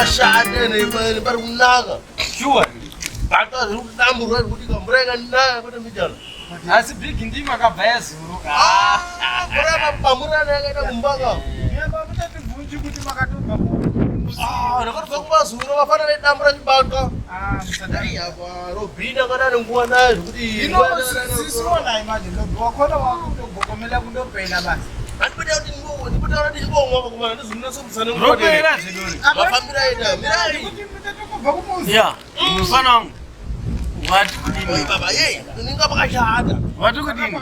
Ashade nebarunaka. Sure. Bata zvitamburwa kuti kamureka ndaya kuti mijana. Asi big ndima kabaya zuru. Kurapa pamurana yakaita kumbaka. Yeba mutati mvunji kuti makatoka. Ndakatobva kumazuro vafana veidambura chibaka. Msadai apa robhina kana nenguva nayo zvekuti sisona imagine wakona wakutogokomela kundopenda basi. Andipota kuti ndipota kuti ndibomwa pakumana ndizvinasomuzana Ropera zvidori. vafambira ita mirai. Kuti mutatokobva kumuzi. Yeah, mfana wangu. Watu kudini. Baba yeye ninga pakashata. Watu kudini.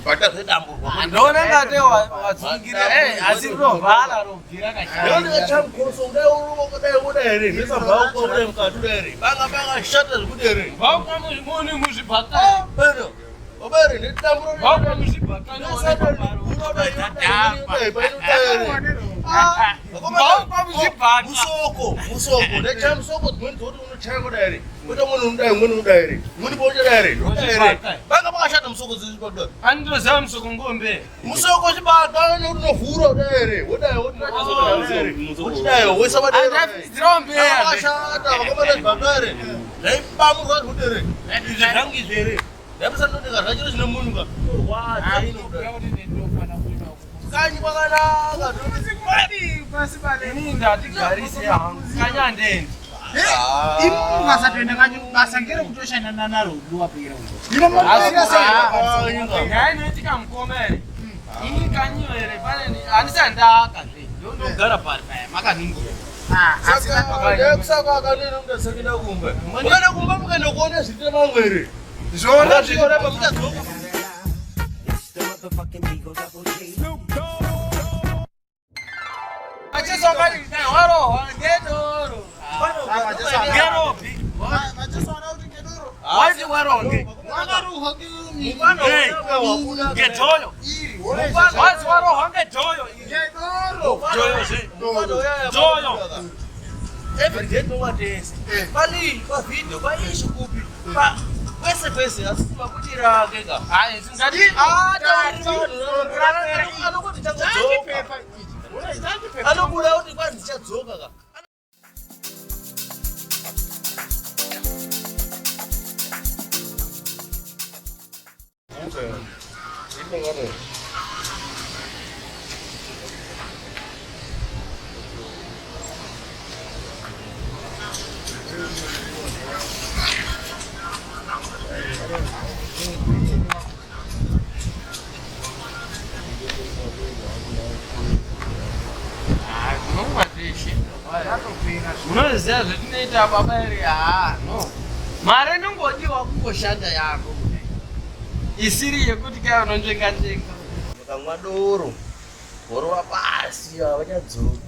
Bata zvedamburwa. Ndona ngate watsungira. Asi bro, bala robvira kashata. Ndona chamkoso kudai uruko kudai kuda here. Ndisabva kudai mukati kudai here. Banga shata zvekuti here. Vauka muzvimoni muzvibhakari. Beno. Obere ndidambura. Vauka muzvibhakari. Musoko nechamusoko dzimweni dzoti unochaya kudai here. Kuita munhu unodai umweni unodai here. Umweni pauchadai here. Banga pakashata musoko dzizvibhakari. Andinoziva musoko ngombe. Musoko chibata unovhura kudai here. Wodai wodai wesa padera. Andafidzirawo mbeya. Akashata vakamata chibhakari. Ndaipamurwa zvekuti here. Izvi zvangu izvi here. Ndapisandodeka chiro chine munhu ka. Kanyi kwakanaka. Ini ndatigarise hangu. Kanyandeni. Ukasatoenda kanyi ukasangere kutoshandana naro ndiwapera. Yainoitika mukomere. Ini kanyiyo here pane handisandaka zve. Ndogara pari paya makaningira. Saka akanena kuti asakenda kumba. Mukaenda kumba mukaenda kuona zvitira mamwe here. Zvona Zvona pamuchadzoka. Achizongani warohwa ngedoro. Ngeropi? Wati waronge. Ngedhoyo. Wazi warohwa ngedhoyo. Dhoyo zve. Dhoyo. Every day nowadays. Pali pavideo paisho kupi. Kwese asima kuti rakega. Hayi singati anokuti chadzoka. Anokuda kuti kwanzi chadzoka ka. unoziva zvetinoita baba here. No mari inongodiwa kungoshanda yako isiri yekuti kai unonjenga Mukamwa doro gorova pasi havachadzoki.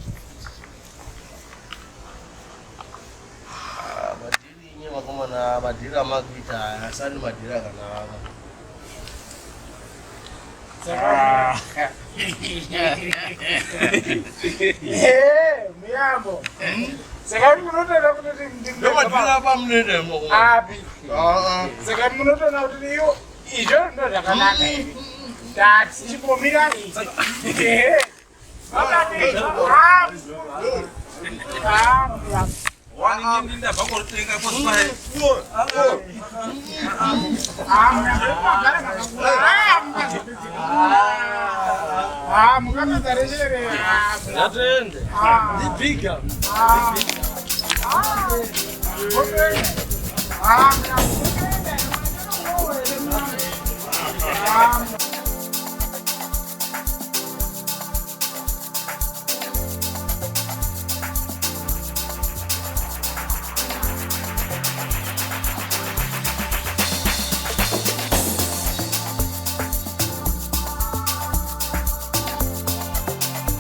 Madhiri nye makomana madhiri amakuita asani madhiri akanaka. Miyambo. Saka munotoda kuti Ndomadhiri apa munende moko. api. Saka munotoda kuti iyo izvo ndo zvakanaka. Tati chipomira ichi. waninginda vakotenga kospai atende ndipiga Ah,